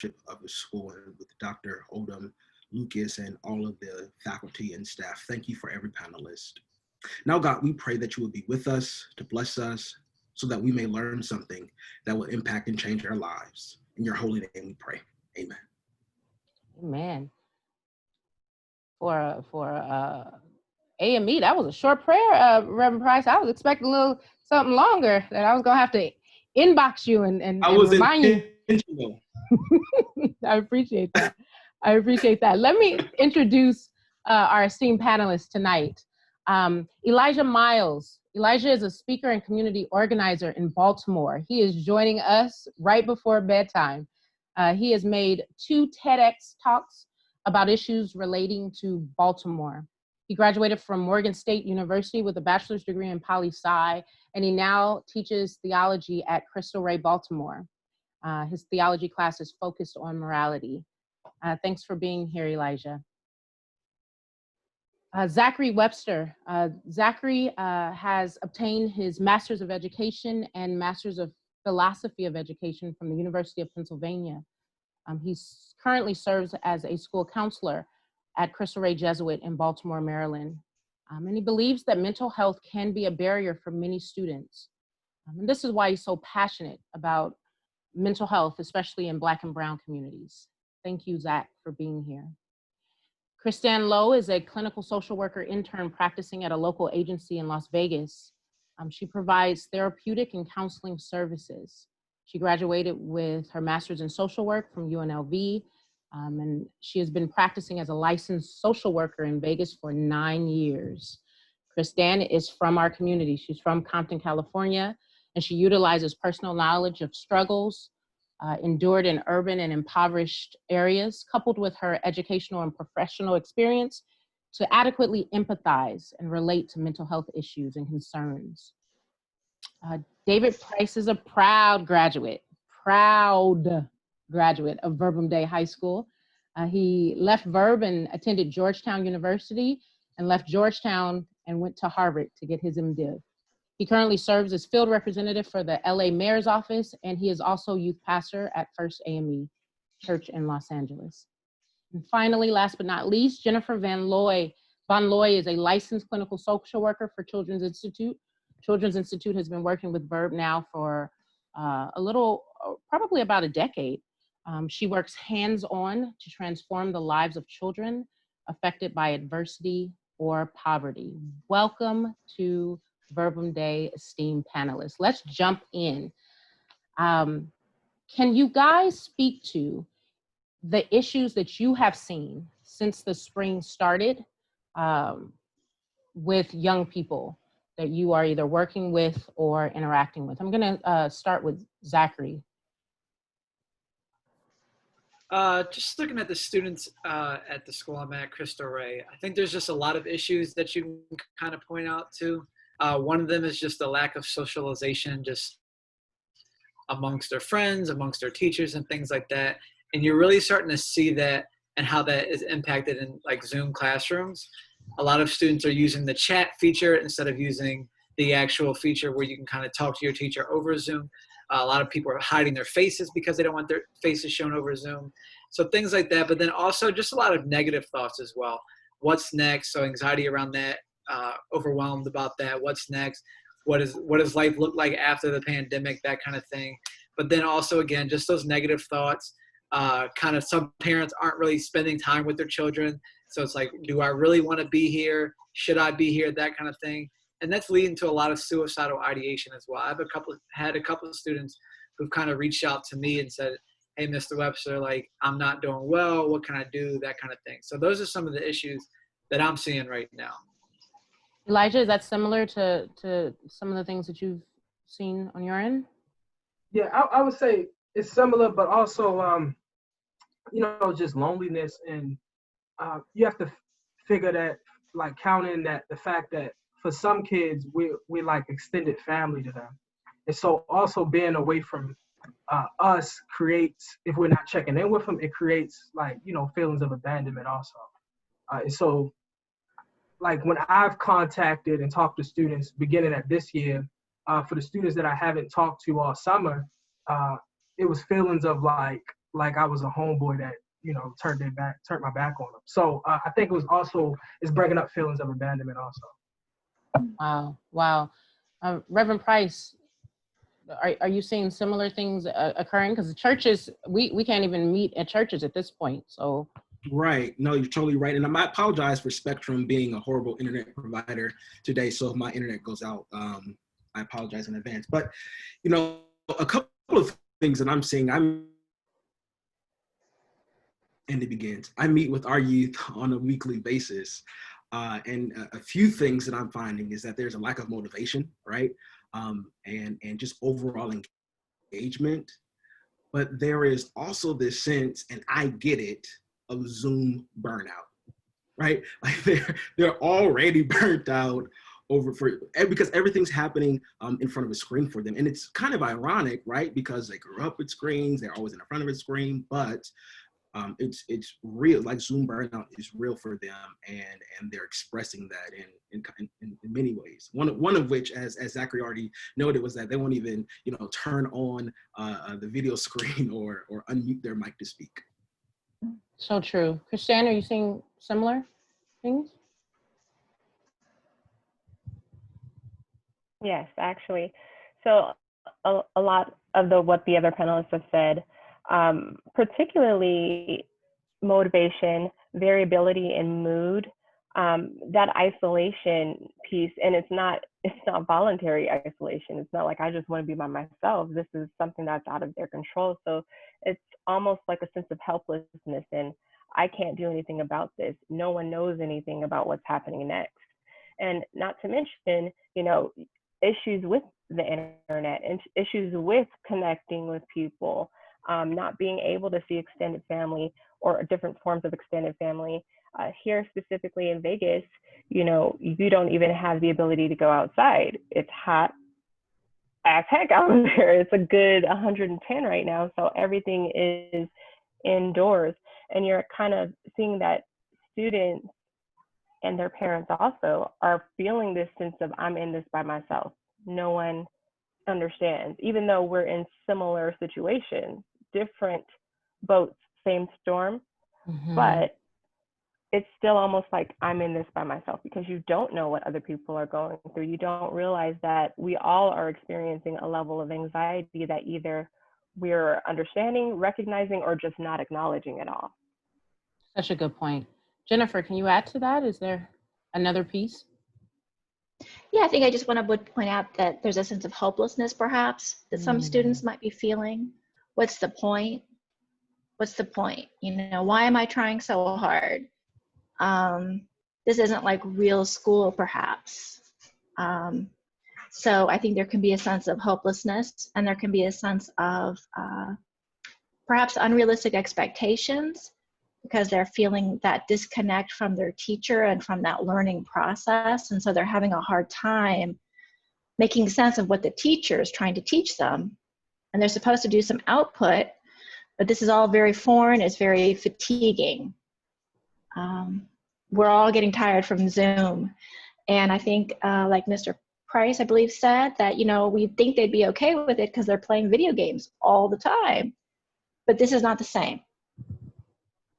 of the school and with Dr. Odom, Lucas, and all of the faculty and staff. Thank you for every panelist. Now, God, we pray that you will be with us to bless us so that we may learn something that will impact and change our lives. In your holy name we pray. Amen. Amen. For AME, that was a short prayer, Reverend Price. I was expecting a little something longer that I was going to have to inbox you and remind you. I appreciate that. I appreciate that. Let me introduce our esteemed panelists tonight. Elijah Miles. Elijah is a speaker and community organizer in Baltimore. He is joining us right before bedtime. He has made 2 TEDx talks about issues relating to Baltimore. He graduated from Morgan State University with a bachelor's degree in poli-sci, and he now teaches theology at Cristo Rey, Baltimore. His theology class is focused on morality. Thanks for being here, Elijah. Zachary Webster. Zachary has obtained his Master's of Education and Master's of Philosophy of Education from the University of Pennsylvania. He currently serves as a school counselor at Cristo Rey Jesuit in Baltimore, Maryland. And he believes that mental health can be a barrier for many students. And this is why he's so passionate about mental health, especially in Black and Brown communities. Thank you, Zach, for being here. Kristan Lowe is a clinical social worker intern practicing at a local agency in Las Vegas. She provides therapeutic and counseling services. She graduated with her master's in social work from UNLV, and she has been practicing as a licensed social worker in Vegas for 9 years. Kristan is from our community. She's from Compton, California, and she utilizes personal knowledge of struggles endured in urban and impoverished areas, coupled with her educational and professional experience to adequately empathize and relate to mental health issues and concerns. David Price is a proud graduate of Verbum Dei High School. He left Verb and attended Georgetown University, and left Georgetown and went to Harvard to get his MDiv. He currently serves as field representative for the LA Mayor's Office, and he is also youth pastor at First AME Church in Los Angeles. And finally, last but not least, Jennifer Van Looy. Van Looy is a licensed clinical social worker for Children's Institute. Children's Institute has been working with Verb now for probably about a decade. She works hands-on to transform the lives of children affected by adversity or poverty. Welcome to Verbum Dei esteemed panelists. Let's jump in. Can you guys speak to the issues that you have seen since the spring started with young people that you are either working with or interacting with? I'm gonna start with Zachary. Just looking at the students at the school I'm at, Cristo Rey, I think there's just a lot of issues that you can kind of point out to. One of them is just the lack of socialization just amongst their friends, amongst their teachers and things like that. And you're really starting to see that and how that is impacted in like Zoom classrooms. A lot of students are using the chat feature instead of using the actual feature where you can kind of talk to your teacher over Zoom. A lot of people are hiding their faces because they don't want their faces shown over Zoom. So things like that, but then also just a lot of negative thoughts as well. What's next? So anxiety around that. Overwhelmed about that. What's next? What does life look like after the pandemic? That kind of thing. But then also, again, just those negative thoughts. Kind of some parents aren't really spending time with their children. So it's like, do I really want to be here? Should I be here? That kind of thing. And that's leading to a lot of suicidal ideation as well. I've had a couple of students who've kind of reached out to me and said, hey, Mr. Webster, like, I'm not doing well. What can I do? That kind of thing. So those are some of the issues that I'm seeing right now. Elijah, is that similar to some of the things that you've seen on your end? Yeah, I would say it's similar, but also, just loneliness. And you have to figure that, like, counting that the fact that for some kids, we're like extended family to them. And so also being away from us creates, if we're not checking in with them, it creates like, feelings of abandonment also. And so, like when I've contacted and talked to students beginning at this year, for the students that I haven't talked to all summer, it was feelings of like like I was a homeboy that, turned my back on them. So I think it's bringing up feelings of abandonment also. Wow. Wow. Reverend Price, are you seeing similar things occurring? Because the churches, we can't even meet at churches at this point. So. Right. No, you're totally right. And I apologize for Spectrum being a horrible internet provider today. So if my internet goes out, I apologize in advance. But, a couple of things that I'm seeing, and it begins. I meet with our youth on a weekly basis. And a few things that I'm finding is that there's a lack of motivation, right? And just overall engagement. But there is also this sense, and I get it, of Zoom burnout, right? Like they're already burnt out because everything's happening in front of a screen for them. And it's kind of ironic, right? Because they grew up with screens, they're always in front of a screen, but it's real. Like Zoom burnout is real for them, and they're expressing that in many ways. One of which, as Zachary already noted, was that they won't even turn on the video screen or unmute their mic to speak. So true. Christiane, are you seeing similar things? Yes, actually. So a lot of what the other panelists have said, particularly motivation, variability in mood, that isolation piece, and it's not voluntary isolation. It's not like I just want to be by myself. This is something that's out of their control. So it's almost like a sense of helplessness, and I can't do anything about this. No one knows anything about what's happening next. And not to mention, issues with the internet and issues with connecting with people, not being able to see extended family or different forms of extended family. Here specifically in Vegas, you don't even have the ability to go outside. It's hot as heck out there. It's a good 110 right now. So everything is indoors. And you're kind of seeing that students and their parents also are feeling this sense of, I'm in this by myself. No one understands, even though we're in similar situations, different boats, same storm, but it's still almost like I'm in this by myself, because you don't know what other people are going through. You don't realize that we all are experiencing a level of anxiety that either we're understanding, recognizing, or just not acknowledging at all. Such a good point. Jennifer, can you add to that? Is there another piece? Yeah, I think I just want to point out that there's a sense of hopelessness, perhaps, that some students might be feeling. What's the point? What's the point? Why am I trying so hard? This isn't like real school, perhaps. So I think there can be a sense of hopelessness, and there can be a sense of perhaps unrealistic expectations, because they're feeling that disconnect from their teacher and from that learning process. And so they're having a hard time making sense of what the teacher is trying to teach them. And they're supposed to do some output, but this is all very foreign. It's very fatiguing. We're all getting tired from Zoom. And I think like Mr. Price, I believe, said that, we think they'd be okay with it because they're playing video games all the time. But this is not the same.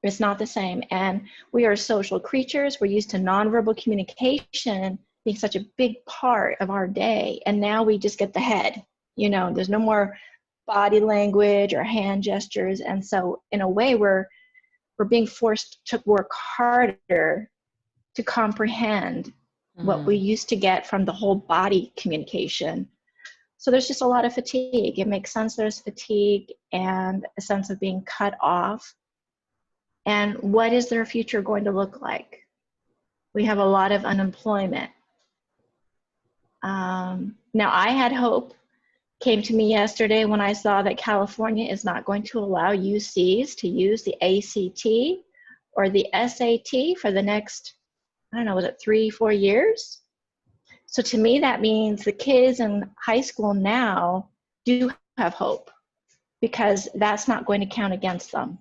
It's not the same. And we are social creatures. We're used to nonverbal communication being such a big part of our day. And now we just get the head, there's no more body language or hand gestures. And so in a way, we're being forced to work harder to comprehend what we used to get from the whole body communication. So there's just a lot of fatigue. It makes sense there's fatigue and a sense of being cut off. And what is their future going to look like? We have a lot of unemployment. Now, I had hope came to me yesterday when I saw that California is not going to allow UCs to use the ACT or the SAT for the next, was it 3-4 years? So to me, that means the kids in high school now do have hope, because that's not going to count against them.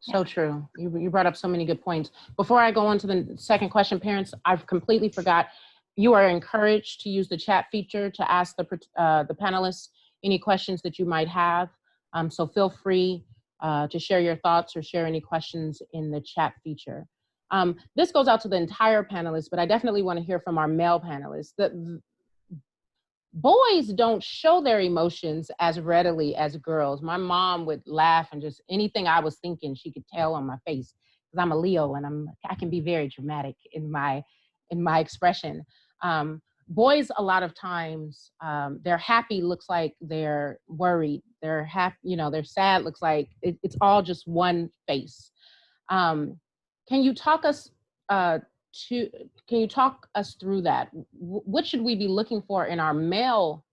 So true. You brought up so many good points. Before I go on to the second question, parents, I've completely forgot. You are encouraged to use the chat feature to ask the panelists any questions that you might have. So feel free to share your thoughts or share any questions in the chat feature. This goes out to the entire panelists, but I definitely want to hear from our male panelists. Boys don't show their emotions as readily as girls. My mom would laugh and just anything I was thinking, she could tell on my face because I'm a Leo and I can be very dramatic in my expression. Boys, a lot of times, they're happy looks like they're worried. They're happy, they're sad looks like it's all just one face. Can you talk us through that? What should we be looking for in our male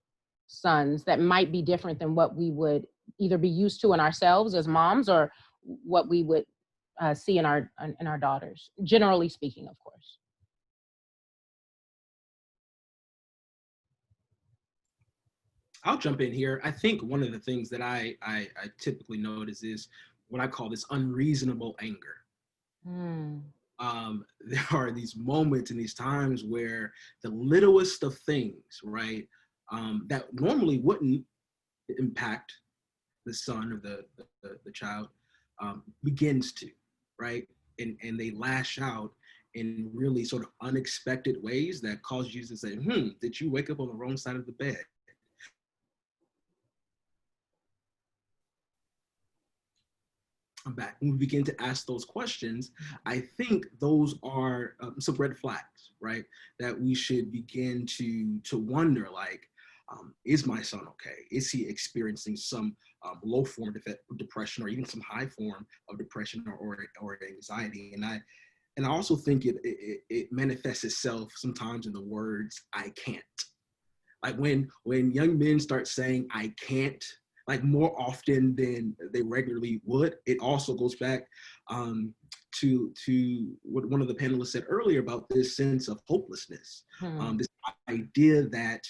sons that might be different than what we would either be used to in ourselves as moms or what we would see in our daughters, generally speaking, of course? I'll jump in here. I think one of the things that I typically notice is what I call this unreasonable anger. There are these moments and these times where the littlest of things, right, that normally wouldn't impact the son or the child, begins to, right, and they lash out in really sort of unexpected ways that cause you to say, did you wake up on the wrong side of the bed? I'm back. When we begin to ask those questions, I think those are some red flags, right? That we should begin to wonder, like, is my son okay? Is he experiencing some low form of depression or even some high form of depression or anxiety? And I also think it manifests itself sometimes in the words, I can't. Like when young men start saying, I can't, like more often than they regularly would, it also goes back to what one of the panelists said earlier about this sense of hopelessness, this idea that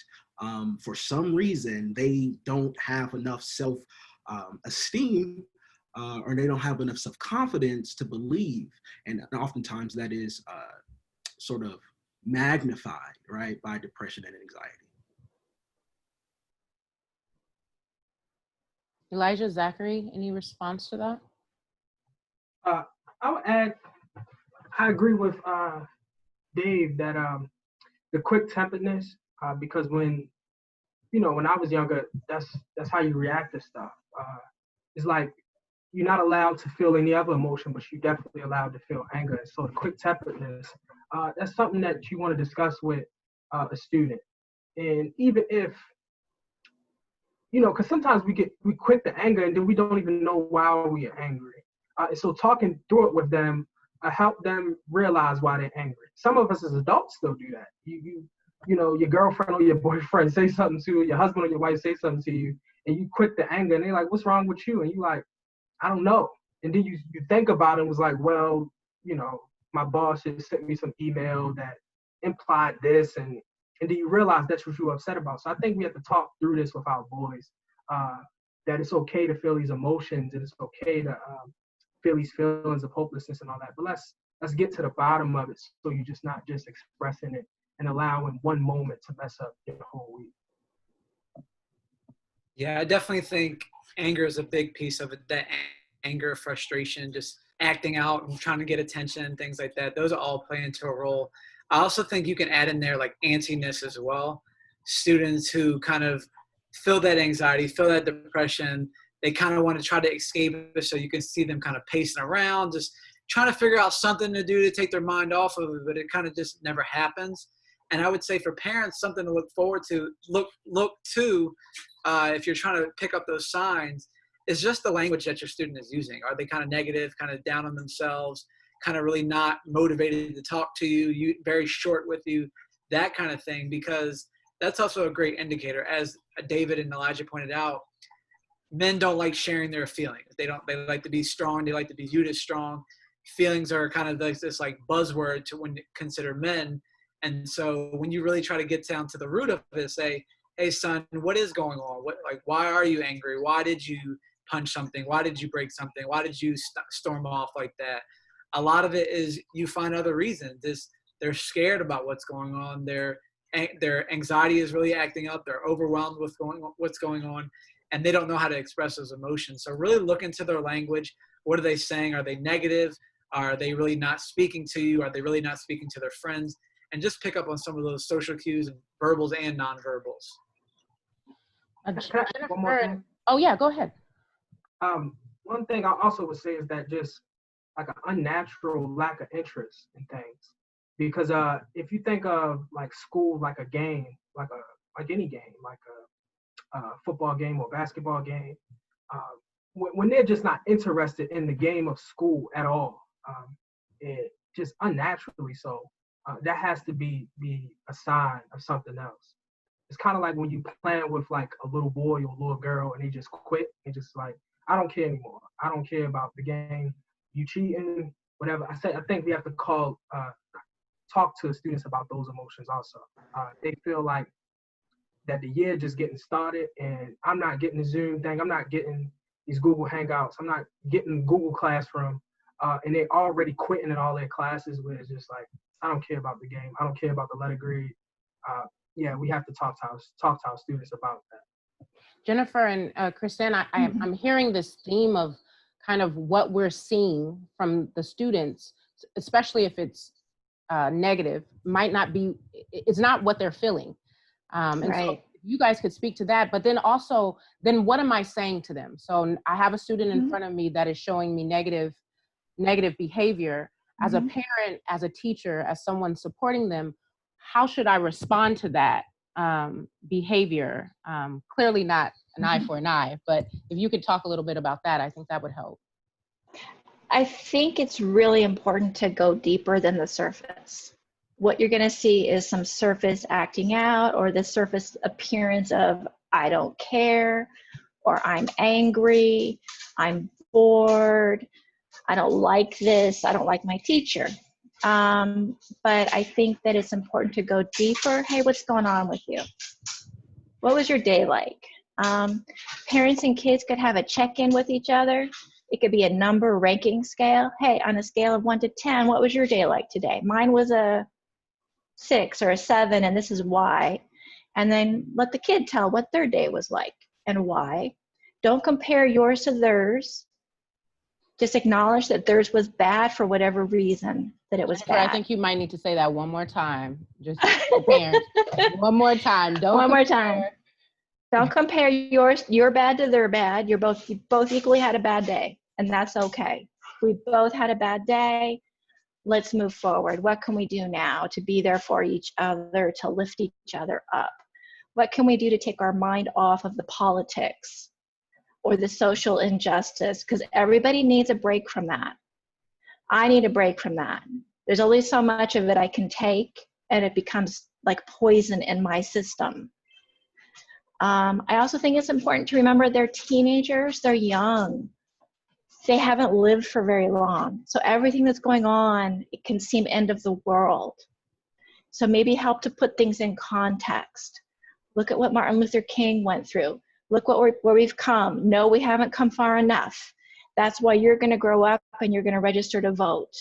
for some reason they don't have enough self-esteem or they don't have enough self-confidence to believe. And oftentimes that is sort of magnified, right, by depression and anxiety. Elijah, Zachary, any response to that? I would add, I agree with Dave that the quick temperedness, because when I was younger, that's how you react to stuff. It's like you're not allowed to feel any other emotion, but you're definitely allowed to feel anger. So the quick temperedness, that's something that you want to discuss with a student. And even if because sometimes we quick to anger and then we don't even know why we are angry. And so talking through it with them help them realize why they're angry. Some of us as adults still do that. Your girlfriend or your boyfriend say something to you, your husband or your wife say something to you, and you quick to anger, and they're like, "What's wrong with you?" And you like, "I don't know." And then you think about it and was like, "Well, my boss just sent me some email that implied this," and then you realize that's what you're upset about. So I think we have to talk through this with our boys, that it's okay to feel these emotions and it's okay to feel these feelings of hopelessness and all that. But let's get to the bottom of it so you're just not just expressing it and allowing one moment to mess up your whole week. Yeah, I definitely think anger is a big piece of it. That anger, frustration, just acting out and trying to get attention, things like that. Those all play into a role. I also think you can add in there like antsiness as well. Students who kind of feel that anxiety, feel that depression, they kind of want to try to escape it, so you can see them kind of pacing around, just trying to figure out something to do to take their mind off of it, but it kind of just never happens. And I would say for parents, something to look forward to, look to, if you're trying to pick up those signs, is just the language that your student is using. Are they kind of negative, kind of down on themselves, kind of really not motivated to talk to you, very short with you, that kind of thing? Because that's also a great indicator. As David and Elijah pointed out, men don't like sharing their feelings. They like to be strong. They like to be viewed as strong. Feelings are kind of like this like buzzword to when you consider men. And so when you really try to get down to the root of it, say, hey son, what is going on? Why are you angry? Why did you punch something? Why did you break something? Why did you storm off like that? A lot of it is you find other reasons. They're scared about what's going on. Their anxiety is really acting up. They're overwhelmed with what's going on. and they don't know how to express those emotions. So really look into their language. What are they saying? Are they negative? Are they really not speaking to you? Are they really not speaking to their friends? And just pick up on some of those social cues, verbals and nonverbals. Can I add one more thing? Oh yeah, go ahead. One thing I also would say is that just like an unnatural lack of interest in things, because if you think of like school like a game, like any game, like a football game or basketball game, when they're just not interested in the game of school at all, it just unnaturally so. That has to be a sign of something else. It's kind of like when you playing with like a little boy or a little girl and they just quit and just like, I don't care anymore. I don't care about the game. You cheating, whatever. I think we have to talk to students about those emotions also. They feel like that the year just getting started and I'm not getting the Zoom thing. I'm not getting these Google Hangouts. I'm not getting Google Classroom. And they're already quitting in all their classes where it's just like, I don't care about the game. I don't care about the letter grade. Yeah, we have to talk to our students about that. Jennifer and Kristen, I'm hearing this theme of kind of what we're seeing from the students, especially if it's negative, might not be, it's not what they're feeling. And so if you guys could speak to that, but then also, then what am I saying to them? So I have a student in front of me that is showing me negative behavior. As a parent, as a teacher, as someone supporting them, how should I respond to that behavior? Clearly not an eye for an eye, but if you could talk a little bit about that, I think that would help. I think it's really important to go deeper than the surface. What you're going to see is some surface acting out or the surface appearance of I don't care, or I'm angry, I'm bored, I don't like this, I don't like my teacher. But I think that it's important to go deeper. Hey, what's going on with you? What was your day like? Parents and kids could have a check-in with each other. It could be a number ranking scale. Hey, on a scale of 1 to 10, what was your day like today? Mine was a 6 or a 7, and this is why. And then let the kid tell what their day was like and why. Don't compare yours to theirs. Just acknowledge that theirs was bad for whatever reason that it was bad. I think you might need to say that one more time. Just parents. One more time. One more time. Don't compare your bad to their bad. You both equally had a bad day, and that's okay. We both had a bad day. Let's move forward. What can we do now to be there for each other, to lift each other up? What can we do to take our mind off of the politics or the social injustice? Because everybody needs a break from that. I need a break from that. There's only so much of it I can take, and it becomes like poison in my system. I also think it's important to remember they're teenagers, they're young. They haven't lived for very long. So everything that's going on, it can seem end of the world. So maybe help to put things in context. Look at what Martin Luther King went through. Look where we've come. No, we haven't come far enough. That's why you're going to grow up and you're going to register to vote.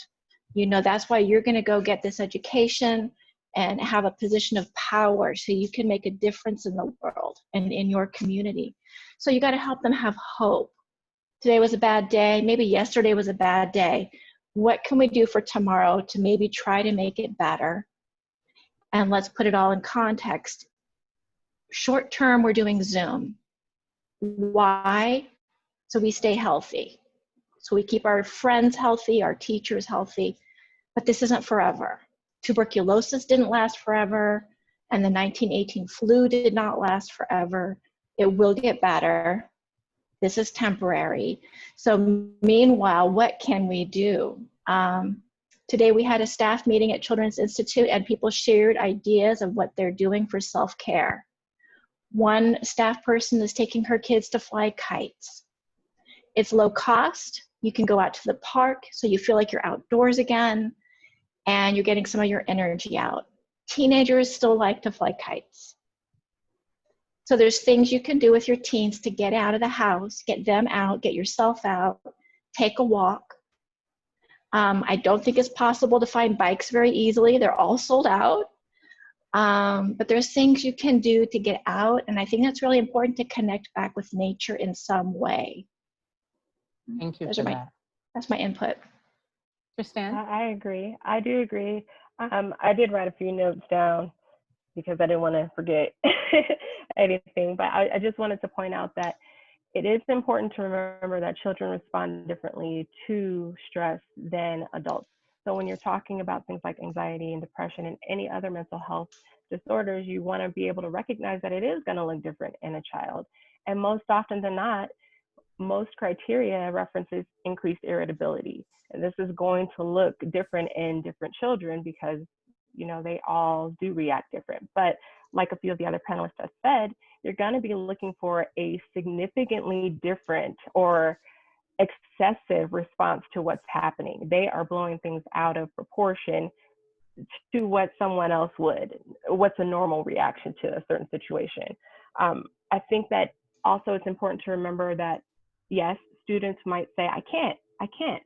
You know, that's why you're going to go get this education and have a position of power so you can make a difference in the world and in your community. So you got to help them have hope. Today was a bad day. Maybe yesterday was a bad day. What can we do for tomorrow to maybe try to make it better? And let's put it all in context. Short term, we're doing Zoom. Why? So we stay healthy. So we keep our friends healthy, our teachers healthy. But this isn't forever. Tuberculosis didn't last forever, and the 1918 flu did not last forever. It will get better. This is temporary. So meanwhile, what can we do? Today we had a staff meeting at Children's Institute, and people shared ideas of what they're doing for self-care. One staff person is taking her kids to fly kites. It's low cost. You can go out to the park, so you feel like you're outdoors again, and you're getting some of your energy out. Teenagers still like to fly kites. So there's things you can do with your teens to get out of the house, get them out, get yourself out, take a walk. I don't think it's possible to find bikes very easily. They're all sold out. But there's things you can do to get out. And I think that's really important to connect back with nature in some way. Thank you Those for are that. that's my input. Tristan? I agree. I do agree. I did write a few notes down because I didn't want to forget anything, but I just wanted to point out that it is important to remember that children respond differently to stress than adults. So when you're talking about things like anxiety and depression and any other mental health disorders, you want to be able to recognize that it is going to look different in a child. And most often than not, most criteria references increased irritability. And this is going to look different in different children because, you know, they all do react different. But like a few of the other panelists have said, you're going to be looking for a significantly different or excessive response to what's happening. They are blowing things out of proportion to what someone else would, what's a normal reaction to a certain situation. I think that also it's important to remember that, yes, students might say, I can't,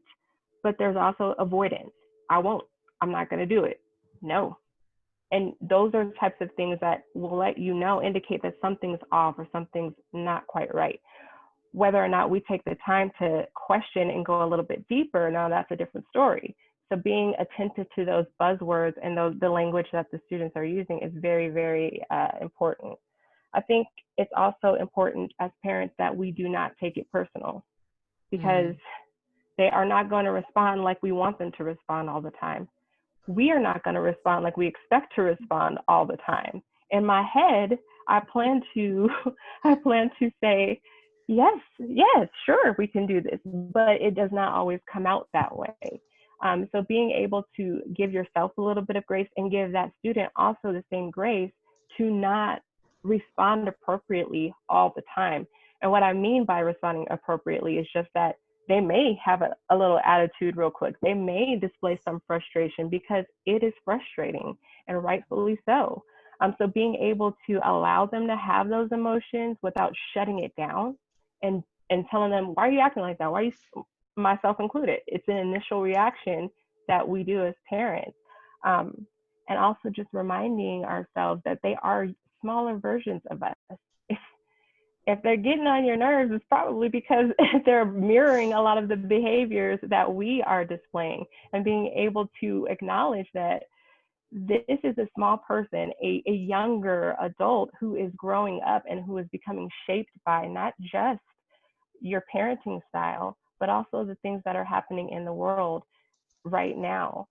but there's also avoidance. I won't, I'm not going to do it. No. And those are the types of things that will let you know, indicate that something's off or something's not quite right. Whether or not we take the time to question and go a little bit deeper, now that's a different story. So being attentive to those buzzwords and the language that the students are using is very, very important. I think it's also important as parents that we do not take it personal, because they are not going to respond like we want them to respond all the time. We are not going to respond like we expect to respond all the time. In my head, I plan to say, yes, sure, we can do this, but it does not always come out that way. So being able to give yourself a little bit of grace and give that student also the same grace to not respond appropriately all the time. And what I mean by responding appropriately is just that they may have a little attitude real quick. They may display some frustration because it is frustrating, and rightfully so. So being able to allow them to have those emotions without shutting it down and telling them, why are you acting like that? Why are you, myself included? It's an initial reaction that we do as parents. And also just reminding ourselves that they are smaller versions of us. If they're getting on your nerves, it's probably because they're mirroring a lot of the behaviors that we are displaying, and being able to acknowledge that this is a small person, a younger adult who is growing up and who is becoming shaped by not just your parenting style, but also the things that are happening in the world right now.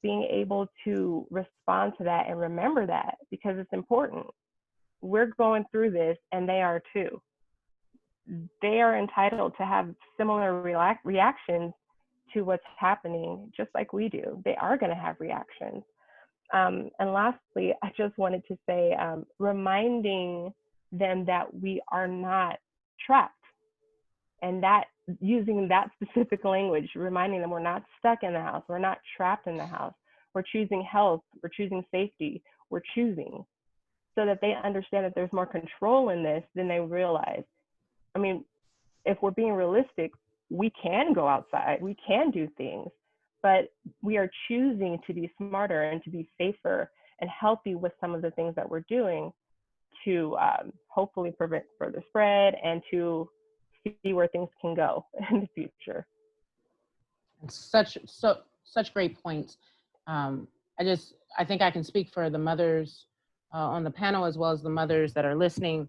Being able to respond to that and remember that, because it's important. We're going through this and they are too. They are entitled to have similar reactions to what's happening, just like we do. They are going to have reactions. And lastly, I just wanted to say, reminding them that we are not trapped, and that using that specific language, reminding them we're not stuck in the house, we're not trapped in the house, we're choosing health, we're choosing safety, we're choosing, so that they understand that there's more control in this than they realize. I mean, if we're being realistic, we can go outside, we can do things, but we are choosing to be smarter and to be safer and healthy with some of the things that we're doing to hopefully prevent further spread and to see where things can go in the future. Such great points. I think I can speak for the mothers on the panel as well as the mothers that are listening.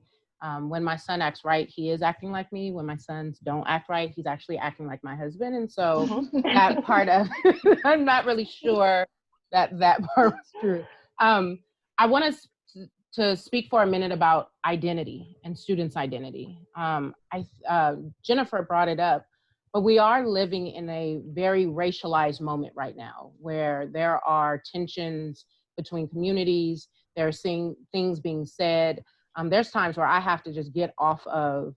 When my son acts right, he is acting like me. When my sons don't act right, he's actually acting like my husband. And so that part of, I'm not really sure that part was true. I want to speak for a minute about identity and students' identity. Jennifer brought it up, but we are living in a very racialized moment right now, where there are tensions between communities. There are things being said. There's times where I have to just get off of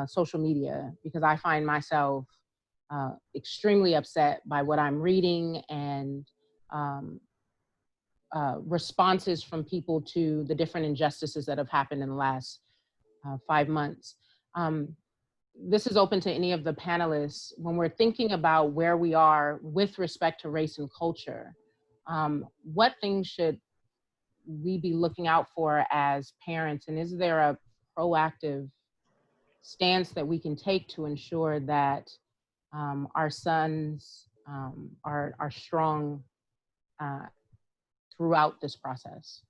social media because I find myself extremely upset by what I'm reading and responses from people to the different injustices that have happened in the last 5 months. This is open to any of the panelists. When we're thinking about where we are with respect to race and culture, what things should we be looking out for as parents? And is there a proactive stance that we can take to ensure that our sons are strong throughout this process?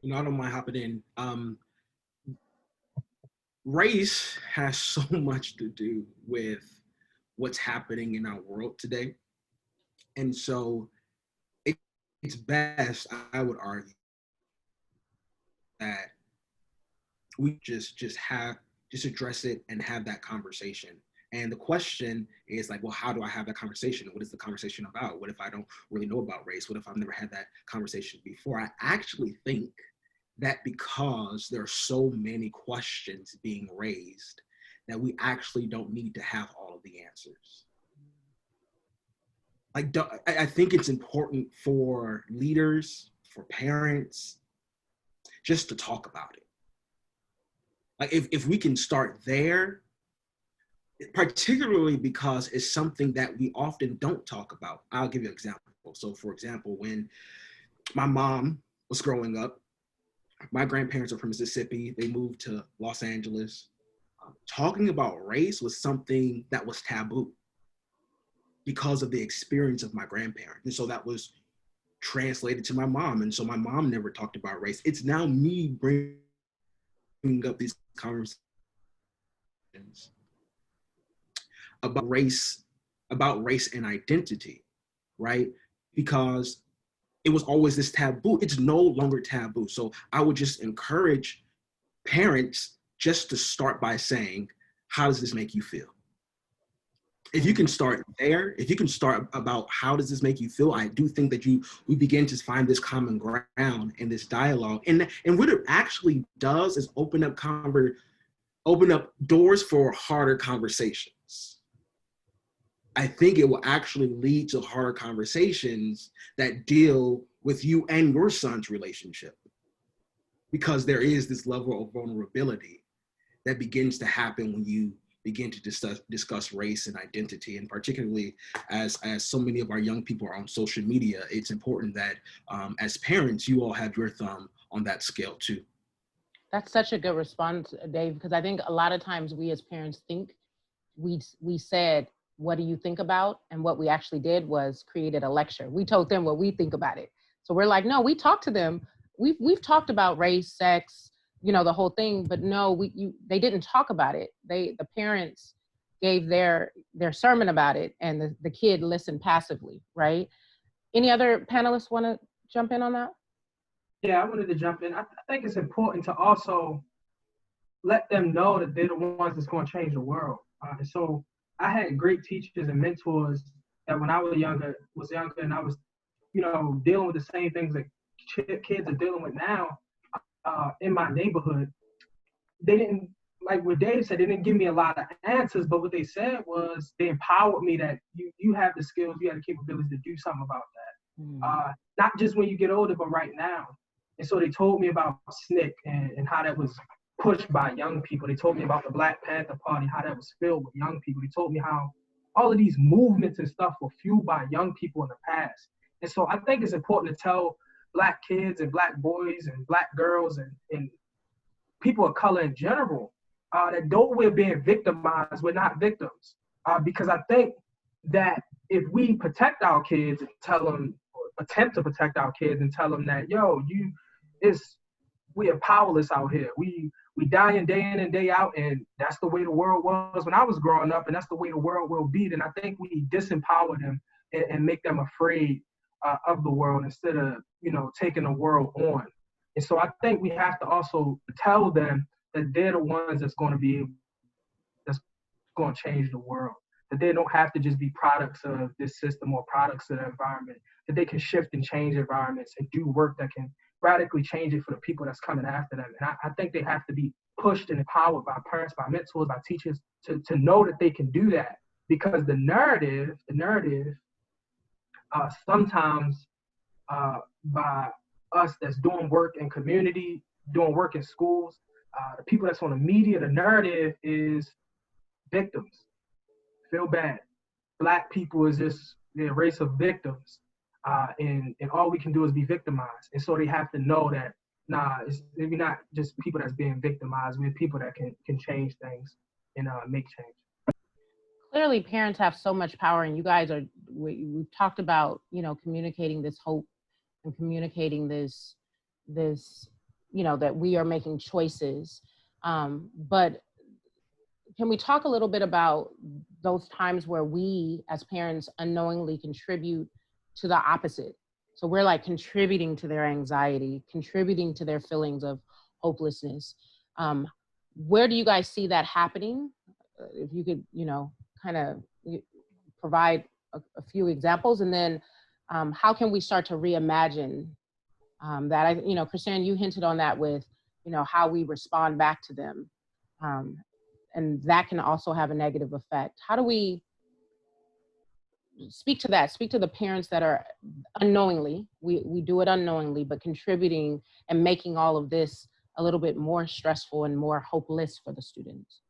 I don't mind hopping in. Race has so much to do with what's happening in our world today. And so it's best, I would argue, that we just address it and have that conversation. And the question is like, well, how do I have that conversation? What is the conversation about? What if I don't really know about race? What if I've never had that conversation before? I actually think that because there are so many questions being raised, that we actually don't need to have all of the answers. Like, I think it's important for leaders, for parents, just to talk about it. Like, if we can start there, particularly because it's something that we often don't talk about. I'll give you an example. So, for example, when my mom was growing up, my grandparents are from Mississippi. They moved to Los Angeles. Talking about race was something that was taboo because of the experience of my grandparents. And so that was translated to my mom. And so my mom never talked about race. It's now me bringing up these conversations about race and identity, right? Because it was always this taboo. It's no longer taboo. So I would just encourage parents just to start by saying, how does this make you feel? If you can start there, if you can start about how does this make you feel, I do think that we begin to find this common ground in this dialogue. And what it actually does is open up doors for harder conversations. I think it will actually lead to harder conversations that deal with you and your son's relationship, because there is this level of vulnerability that begins to happen when you begin to discuss race and identity. And particularly as so many of our young people are on social media, it's important that as parents, you all have your thumb on that scale too. That's such a good response, Dave, because I think a lot of times we as parents think we said, what do you think about? And what we actually did was created a lecture. We told them what we think about it. So we're like, no, we talked to them. We've talked about race, sex, the whole thing, but no, they didn't talk about it. The parents gave their sermon about it, and the kid listened passively, right? Any other panelists want to jump in on that? Yeah, I wanted to jump in. I think it's important to also let them know that they're the ones that's going to change the world. And so I had great teachers and mentors that when I was younger, and I was, dealing with the same things that kids are dealing with now in my neighborhood. They didn't, like what Dave said, they didn't give me a lot of answers, but what they said was they empowered me that you have the skills, you have the capabilities to do something about that. Not just when you get older, but right now. And so they told me about SNCC and how that was pushed by young people. They told me about the Black Panther Party, how that was filled with young people. They told me how all of these movements and stuff were fueled by young people in the past. And so I think it's important to tell Black kids and Black boys and Black girls and people of color in general that though we're being victimized, we're not victims. Because I think that if we protect our kids and tell them, or attempt to protect our kids and tell them that, we are powerless out here. We dying day in and day out, and that's the way the world was when I was growing up, and that's the way the world will be. Then I think we disempower them and make them afraid of the world instead of taking the world on. And so I think we have to also tell them that they're the ones that's going to change the world. That they don't have to just be products of this system or products of the environment. That they can shift and change environments and do work that can radically change it for the people that's coming after them. And I think they have to be pushed and empowered by parents, by mentors, by teachers to know that they can do that. Because the narrative sometimes by us that's doing work in community, doing work in schools, The people that's on the media, the narrative is victims. Feel bad. Black people is just a race of victims, and all we can do is be victimized. And so they have to know that we're not just people that's being victimized. We're people that can change things and make change. Clearly parents have so much power, and you guys are, we've talked about, communicating this hope and communicating this, that we are making choices. But can we talk a little bit about those times where we as parents unknowingly contribute to the opposite? So we're like contributing to their anxiety, contributing to their feelings of hopelessness. Where do you guys see that happening? If you could, kind of provide a few examples, and then how can we start to reimagine that? Christiane, you hinted on that with, how we respond back to them. And that can also have a negative effect. How do we speak to that? Speak to the parents that are unknowingly, we do it unknowingly, but contributing and making all of this a little bit more stressful and more hopeless for the students.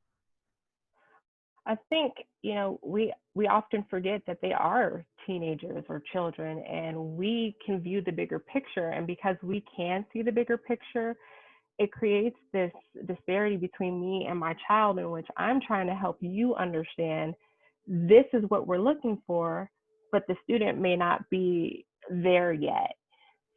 I think, we often forget that they are teenagers or children, and we can view the bigger picture. And because we can see the bigger picture, it creates this disparity between me and my child, in which I'm trying to help you understand this is what we're looking for, but the student may not be there yet.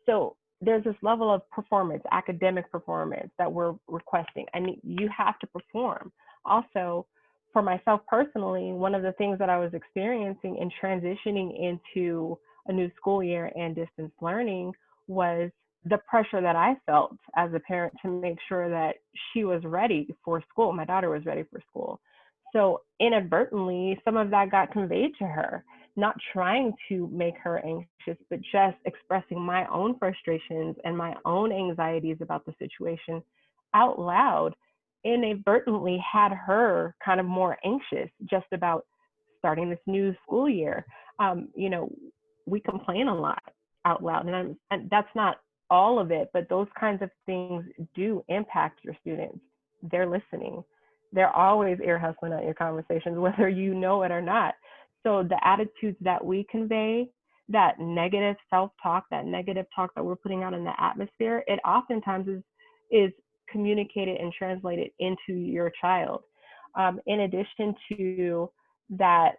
So there's this level of performance, academic performance, that we're requesting. You have to perform. Also, for myself personally, one of the things that I was experiencing in transitioning into a new school year and distance learning was the pressure that I felt as a parent to make sure that she was ready for school. My daughter was ready for school. So inadvertently, some of that got conveyed to her, not trying to make her anxious, but just expressing my own frustrations and my own anxieties about the situation out loud, inadvertently had her kind of more anxious just about starting this new school year. We complain a lot out loud, and that's not all of it, but those kinds of things do impact your students. They're listening. They're always ear hustling at your conversations, whether you know it or not. So the attitudes that we convey, that negative self-talk, that negative talk that we're putting out in the atmosphere, it oftentimes is communicated and translated into your child. In addition to that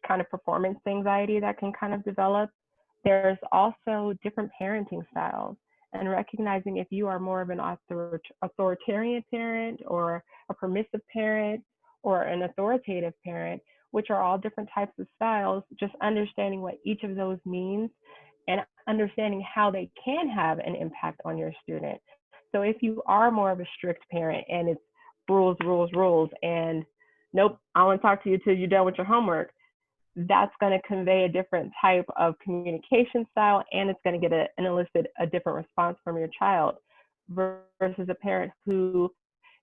kind of performance anxiety that can kind of develop, there's also different parenting styles, and recognizing if you are more of an authoritarian parent or a permissive parent or an authoritative parent, which are all different types of styles, just understanding what each of those means and understanding how they can have an impact on your student. So if you are more of a strict parent and it's rules, rules, rules, and nope, I want to talk to you till you're done with your homework, that's going to convey a different type of communication style, and it's going to get elicit a different response from your child, versus a parent who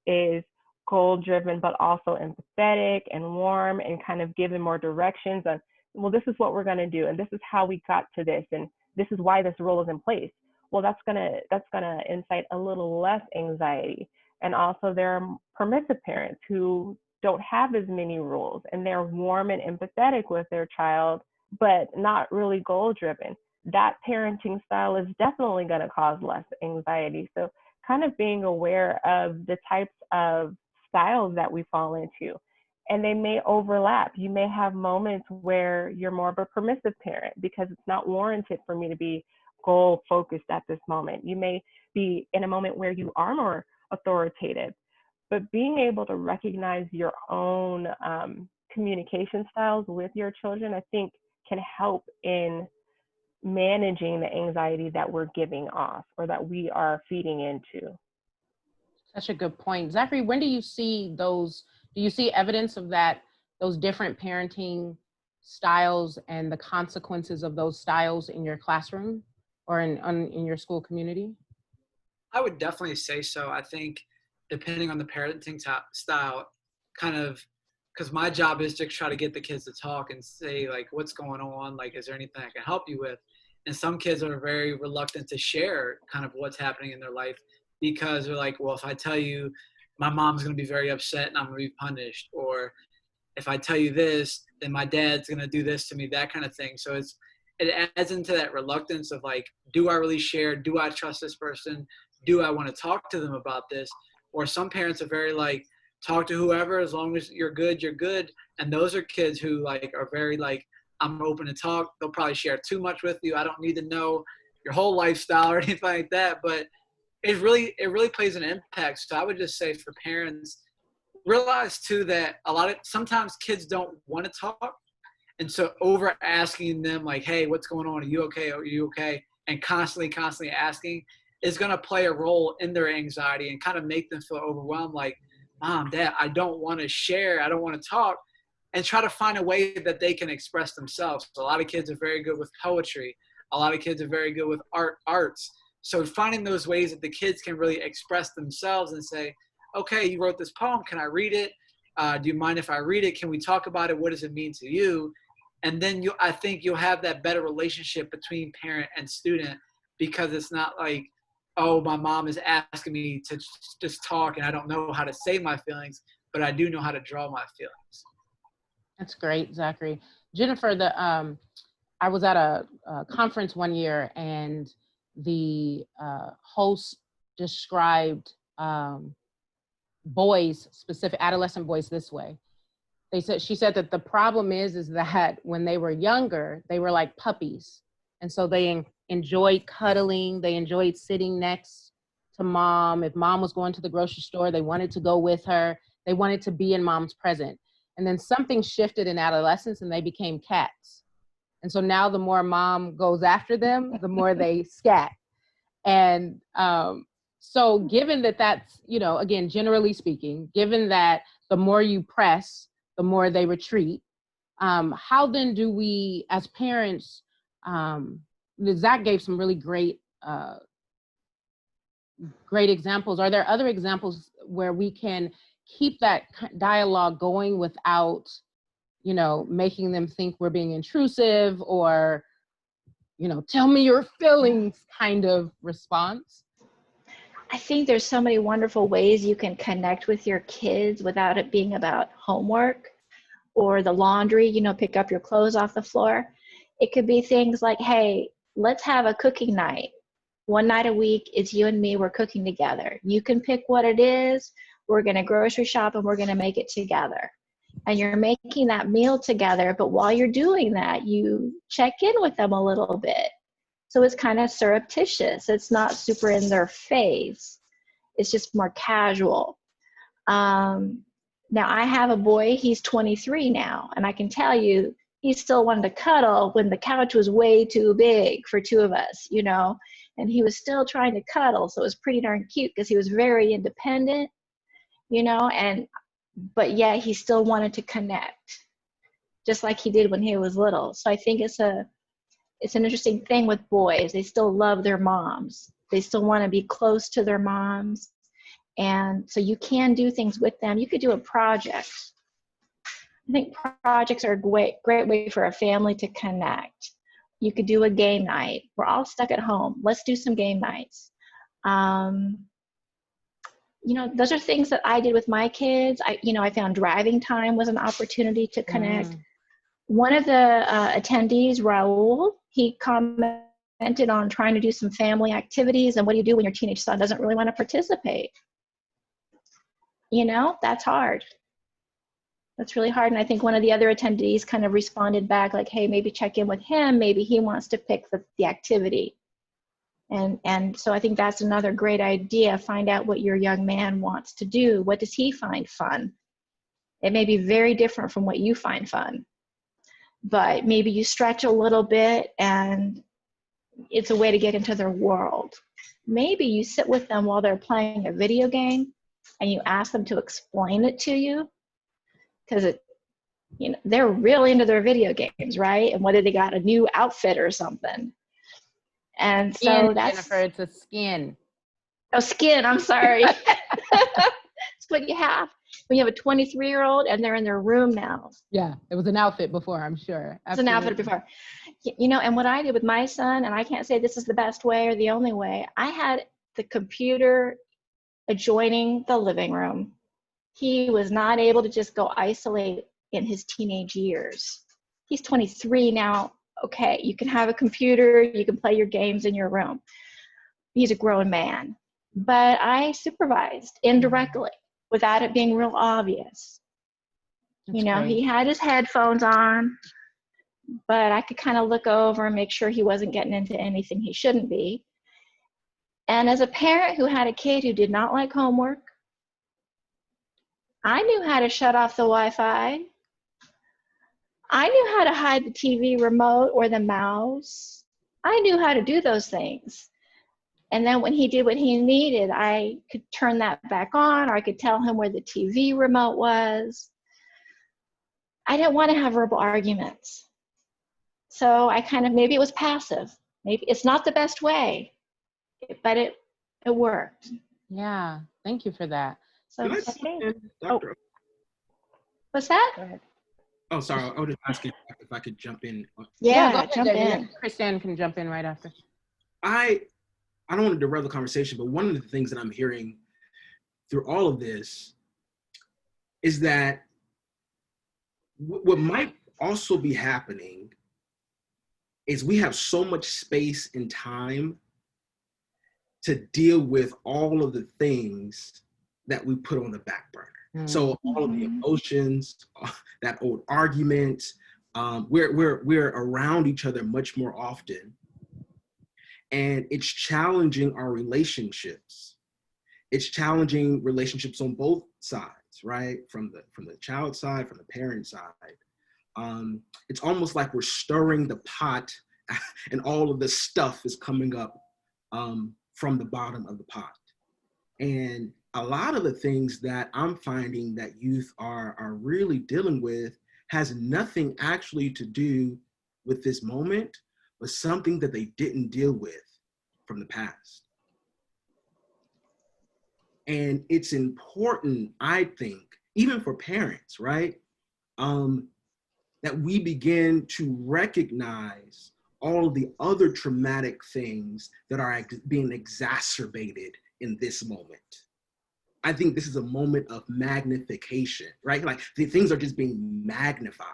is goal-driven but also empathetic and warm and kind of giving more directions on, well, this is what we're going to do, and this is how we got to this, and this is why this rule is in place. Well, that's gonna incite a little less anxiety. And also, there are permissive parents who don't have as many rules, and they're warm and empathetic with their child, but not really goal-driven. That parenting style is definitely going to cause less anxiety. So kind of being aware of the types of styles that we fall into, and they may overlap. You may have moments where you're more of a permissive parent because it's not warranted for me to be goal focused at this moment. You may be in a moment where you are more authoritative, but being able to recognize your own communication styles with your children, I think, can help in managing the anxiety that we're giving off or that we are feeding into. Such a good point. Zachary, when do you see evidence of that, those different parenting styles and the consequences of those styles in your classroom or in your school community? I would definitely say so. I think depending on the parenting style, kind of, because my job is to try to get the kids to talk and say, like, what's going on? Like, is there anything I can help you with? And some kids are very reluctant to share kind of what's happening in their life because they're like, well, if I tell you my mom's going to be very upset and I'm going to be punished. Or if I tell you this, then my dad's going to do this to me, that kind of thing. So it adds into that reluctance of like, do I really share? Do I trust this person? Do I want to talk to them about this? Or some parents are very like, talk to whoever, as long as you're good, you're good. And those are kids who like are very like, I'm open to talk. They'll probably share too much with you. I don't need to know your whole lifestyle or anything like that. But it really plays an impact. So I would just say for parents, realize too that sometimes kids don't want to talk. And so over asking them like, hey, what's going on? Are you okay? Are you okay? And constantly asking is going to play a role in their anxiety and kind of make them feel overwhelmed. Like, Mom, Dad, I don't want to share. I don't want to talk. And try to find a way that they can express themselves. So a lot of kids are very good with poetry. A lot of kids are very good with arts. So finding those ways that the kids can really express themselves and say, okay, you wrote this poem. Can I read it? Do you mind if I read it? Can we talk about it? What does it mean to you? And then I think you'll have that better relationship between parent and student, because it's not like, oh, my mom is asking me to just talk and I don't know how to say my feelings, but I do know how to draw my feelings. That's great, Zachary. Jennifer, I was at a conference one year, and the host described boys, specific adolescent boys, this way. She said that the problem is that when they were younger, they were like puppies, and so they enjoyed cuddling. They enjoyed sitting next to mom. If mom was going to the grocery store, they wanted to go with her. They wanted to be in mom's presence. And then something shifted in adolescence and they became cats. And so now the more mom goes after them, the more they scat. And so given that that's, again, generally speaking, given that the more you press, the more they retreat, how then do we, as parents, Zach gave some really great examples. Are there other examples where we can keep that dialogue going without, making them think we're being intrusive or, tell me your feelings kind of response? I think there's so many wonderful ways you can connect with your kids without it being about homework or the laundry, pick up your clothes off the floor. It could be things like, hey, let's have a cooking night. One night a week, it's you and me, we're cooking together. You can pick what it is. We're going to grocery shop and we're going to make it together. And you're making that meal together, but while you're doing that, you check in with them a little bit. So it's kind of surreptitious. It's not super in their face. It's just more casual. Now I have a boy, he's 23 now, and I can tell you, he still wanted to cuddle when the couch was way too big for two of us, and he was still trying to cuddle. So it was pretty darn cute because he was very independent, but yeah, he still wanted to connect just like he did when he was little. So I think it's an interesting thing with boys. They still love their moms. They still want to be close to their moms. And so you can do things with them. You could do a project. I think projects are a great way for a family to connect. You could do a game night. We're all stuck at home. Let's do some game nights. Those are things that I did with my kids. I found driving time was an opportunity to connect. One of the attendees, Raul, he commented on trying to do some family activities. And what do you do when your teenage son doesn't really want to participate? That's hard. That's really hard. And I think one of the other attendees kind of responded back like, hey, maybe check in with him. Maybe he wants to pick the activity. And so I think that's another great idea. Find out what your young man wants to do. What does he find fun? It may be very different from what you find fun, but maybe you stretch a little bit and it's a way to get into their world. Maybe you sit with them while they're playing a video game and you ask them to explain it to you, because they're really into their video games, right? And whether they got a new outfit or something. And so Jennifer, it's a skin. Oh, skin, I'm sorry. It's what you have when you have a 23-year-old and they're in their room now. Yeah, it was an outfit before, I'm sure. It's an outfit before. And what I did with my son, and I can't say this is the best way or the only way, I had the computer adjoining the living room. He was not able to just go isolate in his teenage years. He's 23 now. Okay, you can have a computer, you can play your games in your room. He's a grown man. But I supervised indirectly without it being real obvious. That's You know, great. he had his headphones on, but I could kind of look over and make sure he wasn't getting into anything he shouldn't be. And as a parent who had a kid who did not like homework, I knew how to shut off the Wi-Fi. I knew how to hide the TV remote or the mouse. I knew how to do those things. And then when he did what he needed, I could turn that back on, or I could tell him where the TV remote was. I didn't want to have verbal arguments. So I kind of, maybe it was passive. Maybe it's not the best way, but it worked. Yeah, thank you for that. So Can I I think, jump in, Dr. what's that? go ahead. Oh, sorry. I was just asking if I could jump in. Yeah, go ahead, jump Debbie. in. Christiane can jump in right after. I don't want to derail the conversation, but one of the things that I'm hearing through all of this is that what might also be happening is we have so much space and time to deal with all of the things that we put on the back burner. So all of the emotions, that old argument, we're around each other much more often, and it's challenging our relationships. It's challenging relationships on both sides, right? From the child side, from the parent side. It's almost like we're stirring the pot, and all of the stuff is coming up from the bottom of the pot. And a lot of the things that I'm finding that youth are really dealing with has nothing actually to do with this moment, but something that they didn't deal with from the past. And it's important, I think, even for parents, right? That we begin to recognize all of the other traumatic things that are being exacerbated in this moment. I think this is a moment of magnification, right? Like things are just being magnified.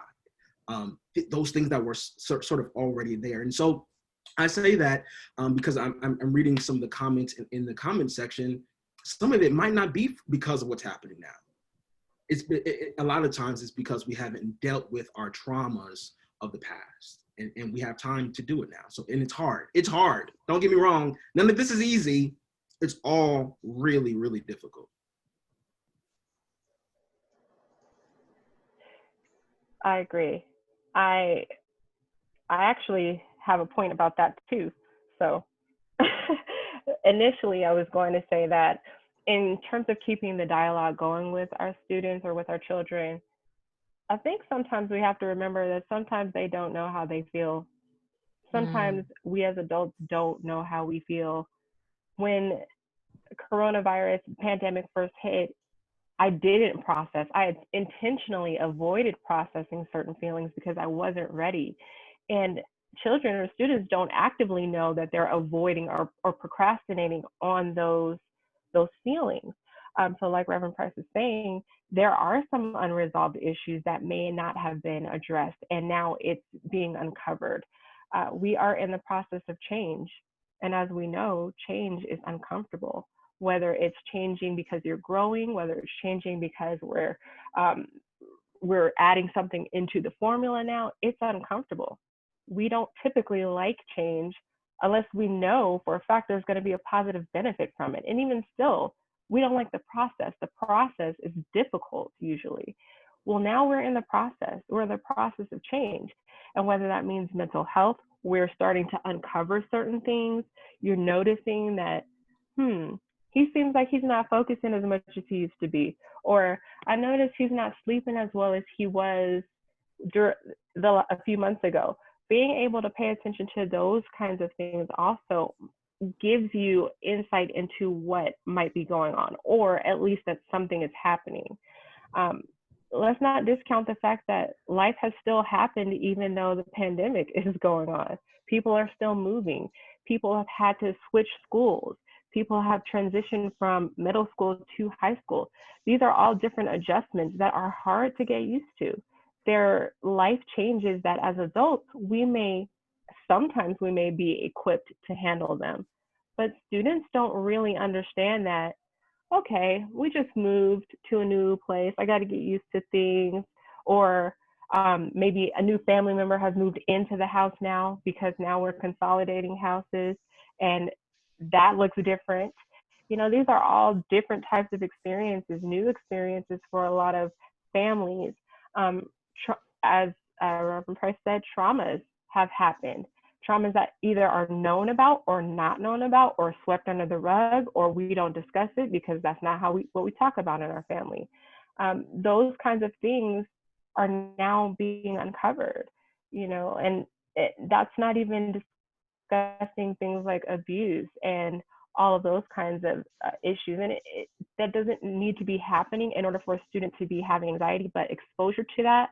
Those things that were sort of already there. And so I say that because I'm reading some of the comments in the comment section. Some of it might not be because of what's happening now. A lot of times it's because we haven't dealt with our traumas of the past, and we have time to do it now. So, and it's hard. It's hard. Don't get me wrong. None of this is easy. It's all really, really difficult. I agree. I actually have a point about that too. So initially I was going to say that in terms of keeping the dialogue going with our students or with our children, I think sometimes we have to remember that sometimes they don't know how they feel. Sometimes we as adults don't know how we feel. When coronavirus pandemic first hit, I didn't process. I had intentionally avoided processing certain feelings because I wasn't ready. And children or students don't actively know that they're avoiding or procrastinating on those feelings. So like Reverend Price is saying, there are some unresolved issues that may not have been addressed, and now it's being uncovered. We are in the process of change. And as we know, change is uncomfortable, whether it's changing because you're growing, whether it's changing because we're adding something into the formula now, it's uncomfortable. We don't typically like change unless we know for a fact there's going to be a positive benefit from it. And even still, we don't like the process. The process is difficult usually. Well, now we're in the process. We're in the process of change. And whether that means mental health, we're starting to uncover certain things. You're noticing that, he seems like he's not focusing as much as he used to be. Or I noticed he's not sleeping as well as he was a few months ago. Being able to pay attention to those kinds of things also gives you insight into what might be going on, or at least that something is happening. Let's not discount the fact that life has still happened even though the pandemic is going on. People are still moving. People have had to switch schools. People have transitioned from middle school to high school. These are all different adjustments that are hard to get used to. They're life changes that as adults, sometimes we may be equipped to handle them. But students don't really understand that, okay, we just moved to a new place. I got to get used to things. Or maybe a new family member has moved into the house now because now we're consolidating houses and that looks different. You know, these are all different types of experiences, new experiences for a lot of families. As Reverend Price said, traumas have happened. Traumas that either are known about or not known about or swept under the rug, or we don't discuss it because that's not what we talk about in our family. Those kinds of things are now being uncovered, you know, and that's not even discussing things like abuse and all of those kinds of issues. And that doesn't need to be happening in order for a student to be having anxiety, but exposure to that,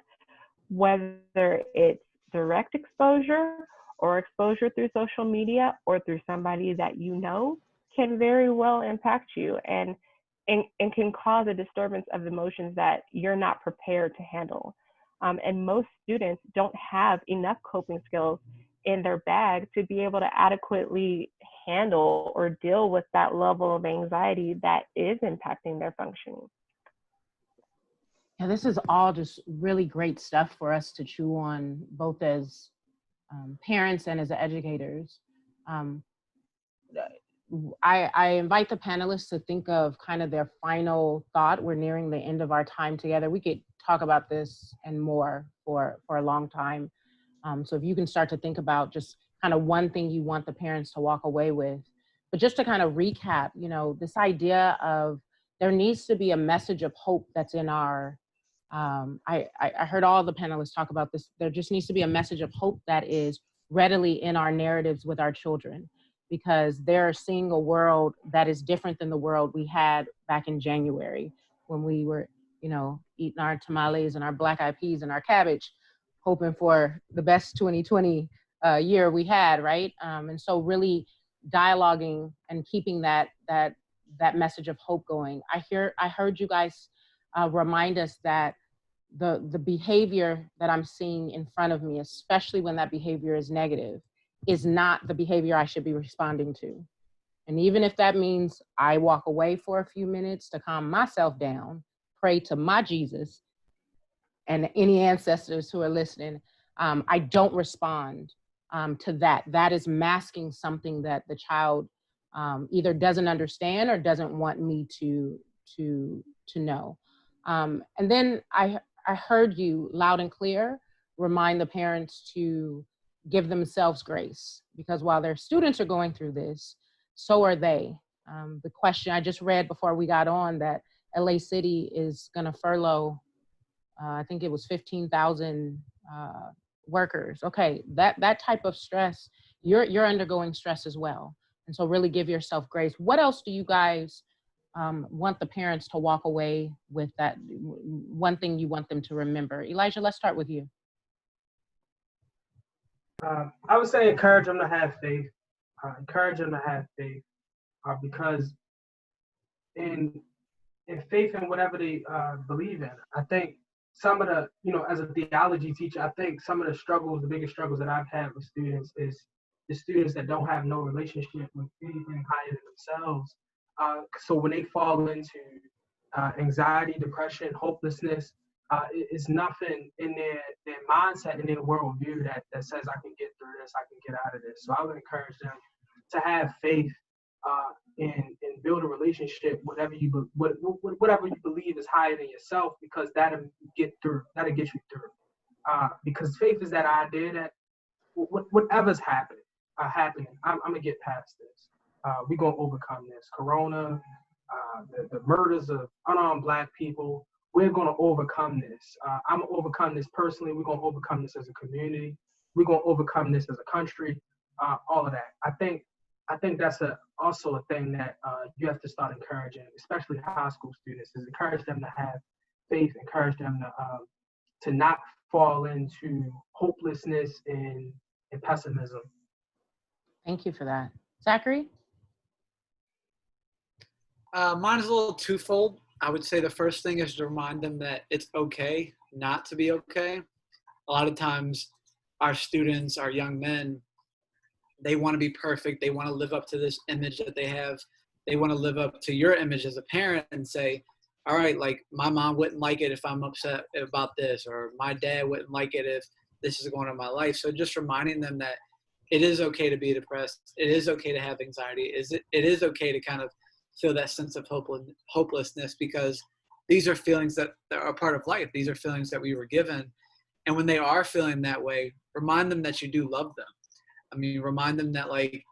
whether it's direct exposure or exposure through social media or through somebody that you know, can very well impact you and can cause a disturbance of emotions that you're not prepared to handle. And most students don't have enough coping skills in their bag to be able to adequately handle or deal with that level of anxiety that is impacting their functioning. Yeah, this is all just really great stuff for us to chew on, both as parents and as educators. I invite the panelists to think of kind of their final thought. We're nearing the end of our time together. We could talk about this and more for a long time. So if you can start to think about just kind of one thing you want the parents to walk away with. But just to kind of recap, you know, this idea of there needs to be a message of hope that's in our, I heard all the panelists talk about this. There just needs to be a message of hope that is readily in our narratives with our children, because they're seeing a world that is different than the world we had back in January when we were, you know, eating our tamales and our black eyed peas and our cabbage, hoping for the best 2020 year we had, right? And so really dialoguing and keeping that message of hope going. I heard you guys remind us that the behavior that I'm seeing in front of me, especially when that behavior is negative, is not the behavior I should be responding to. And even if that means I walk away for a few minutes to calm myself down, pray to my Jesus and any ancestors who are listening, I don't respond to that. That is masking something that the child either doesn't understand or doesn't want me to know. And then I heard you loud and clear remind the parents to give themselves grace, because while their students are going through this, so are they. The question I just read before we got on, that LA City is going to furlough, I think it was 15,000 workers. Okay, that type of stress, you're undergoing stress as well. And so really give yourself grace. What else do you guys want the parents to walk away with, that one thing you want them to remember? Elijah, let's start with you. I would say encourage them to have faith. Encourage them to have faith, because in faith in whatever they believe in, I think some of the, you know, as a theology teacher, I think some of the struggles, the biggest struggles that I've had with students is the students that don't have no relationship with anything higher than themselves. So when they fall into anxiety, depression, hopelessness, it's nothing in their mindset, in their worldview that says I can get through this, I can get out of this. So I would encourage them to have faith and build a relationship, whatever you believe is higher than yourself, because that'll get you through. Because faith is that idea that whatever's happening, I'm gonna get past this. We're gonna overcome this. Corona, the murders of unarmed Black people. We're gonna overcome this. I'm gonna overcome this personally. We're gonna overcome this as a community. We're gonna overcome this as a country. All of that. I think that's also a thing that you have to start encouraging, especially high school students, is encourage them to have faith, encourage them to not fall into hopelessness and pessimism. Thank you for that. Zachary? Mine is a little twofold. I would say the first thing is to remind them that it's okay not to be okay. A lot of times, our students, our young men, they want to be perfect. They want to live up to this image that they have. They want to live up to your image as a parent and say, all right, like my mom wouldn't like it if I'm upset about this, or my dad wouldn't like it if this is going on in my life. So just reminding them that it is okay to be depressed. It is okay to have anxiety. It is okay to kind of feel that sense of hopelessness, because these are feelings that are a part of life. These are feelings that we were given. And when they are feeling that way, remind them that you do love them. I mean, remind them that, like,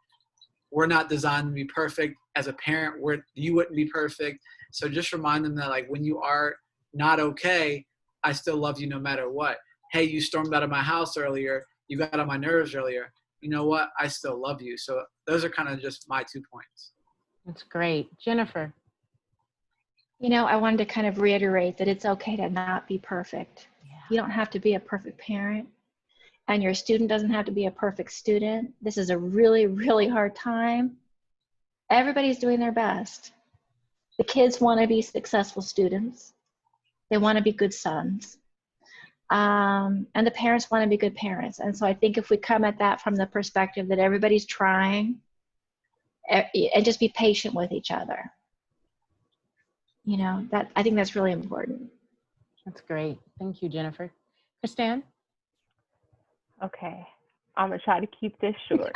we're not designed to be perfect. As a parent, you wouldn't be perfect. So just remind them that, like, when you are not okay, I still love you no matter what. Hey, you stormed out of my house earlier. You got on my nerves earlier. You know what? I still love you. So those are kind of just my 2 points. That's great. Jennifer. You know, I wanted to kind of reiterate that it's okay to not be perfect. You don't have to be a perfect parent, and your student doesn't have to be a perfect student. This is a really, really hard time. Everybody's doing their best. The kids want to be successful students. They want to be good sons. And the parents want to be good parents. And so I think if we come at that from the perspective that everybody's trying, and just be patient with each other, you know, that I think that's really important. That's great. Thank you, Jennifer. Kristan? Okay, I'm gonna try to keep this short.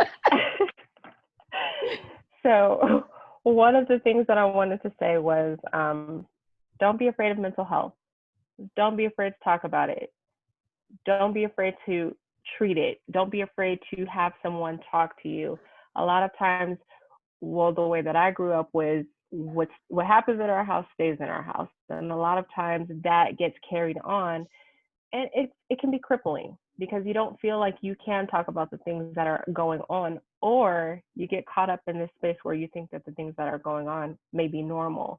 So one of the things that I wanted to say was, don't be afraid of mental health. Don't be afraid to talk about it. Don't be afraid to treat it. Don't be afraid to have someone talk to you. A lot of times, well, the way that I grew up was what happens at our house stays in our house. And a lot of times that gets carried on, and it can be crippling, because you don't feel like you can talk about the things that are going on, or you get caught up in this space where you think that the things that are going on may be normal.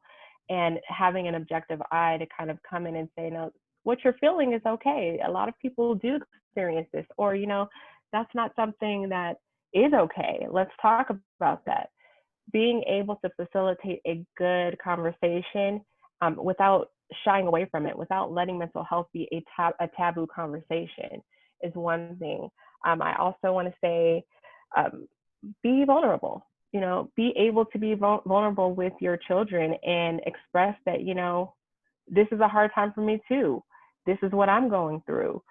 And having an objective eye to kind of come in and say, no, what you're feeling is okay. A lot of people do experience this, or, you know, that's not something that is okay. Let's talk about that. Being able to facilitate a good conversation without shying away from it, without letting mental health be a taboo conversation, is one thing. I also want to say, be vulnerable. You know, be able to be vulnerable with your children and express that, you know, this is a hard time for me too. This is what I'm going through.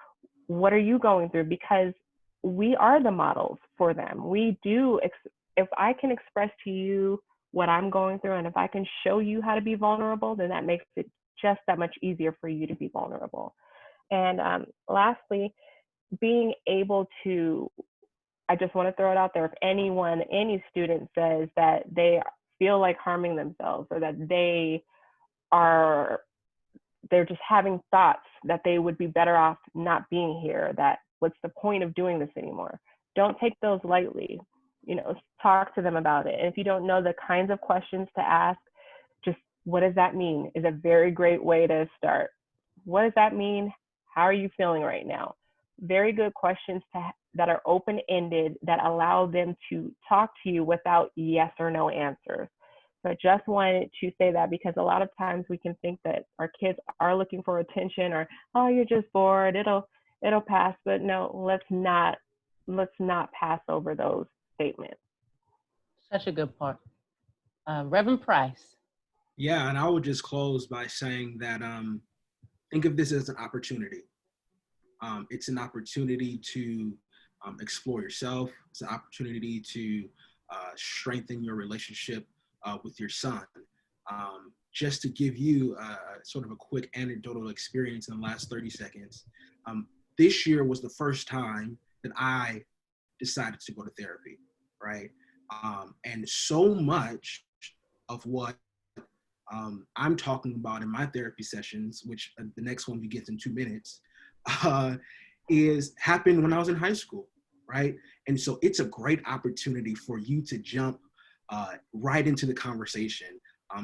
What are you going through? Because we are the models for them. We do, if I can express to you what I'm going through, and if I can show you how to be vulnerable, then that makes it just that much easier for you to be vulnerable. And lastly, being able to, I just want to throw it out there, if any student says that they feel like harming themselves, or that they're just having thoughts that they would be better off not being here, that what's the point of doing this anymore? Don't take those lightly. You know, talk to them about it. And if you don't know the kinds of questions to ask, just what does that mean is a very great way to start. What does that mean? How are you feeling right now? Very good questions that are open-ended, that allow them to talk to you without yes or no answers. So I just wanted to say that, because a lot of times we can think that our kids are looking for attention, or, oh, you're just bored, it'll pass. But no, let's not pass over those statements. Such a good part. Reverend Price. Yeah, and I would just close by saying that think of this as an opportunity. It's an opportunity to explore yourself. It's an opportunity to strengthen your relationship with your son. Just to give you sort of a quick anecdotal experience in the last 30 seconds, this year was the first time that I decided to go to therapy, right? And so much of what I'm talking about in my therapy sessions, which the next one begins in 2 minutes, is happened when I was in high school, right? And so it's a great opportunity for you to jump right into the conversation,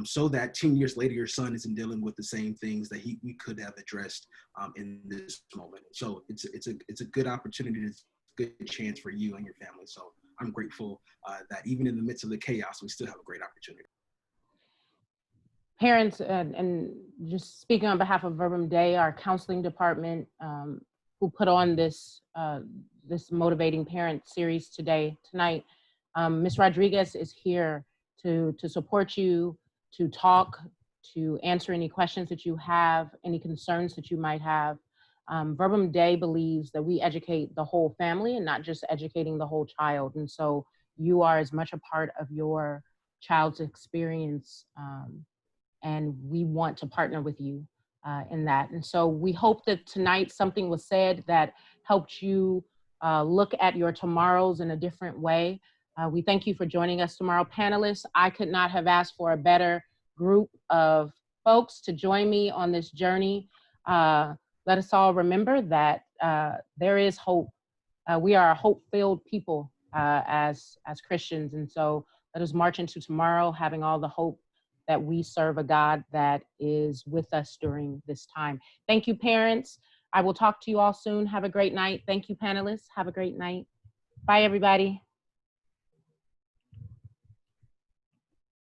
so that 10 years later, your son isn't dealing with the same things that we could have addressed in this moment. So it's a good opportunity, it's a good chance for you and your family. So I'm grateful that even in the midst of the chaos, we still have a great opportunity. parents, and just speaking on behalf of Verbum Day, our counseling department, who put on this this motivating parent series tonight. Ms. Rodriguez is here to support you, to talk, to answer any questions that you have, any concerns that you might have. Verbum Day believes that we educate the whole family and not just educating the whole child. And so you are as much a part of your child's experience, and we want to partner with you in that. And so we hope that tonight something was said that helped you look at your tomorrows in a different way. We thank you for joining us tomorrow. Panelists, I could not have asked for a better group of folks to join me on this journey. Let us all remember that there is hope. We are a hope-filled people as Christians. And so let us march into tomorrow having all the hope that we serve a God that is with us during this time. Thank you, parents. I will talk to you all soon. Have a great night. Thank you, panelists. Have a great night. Bye, everybody.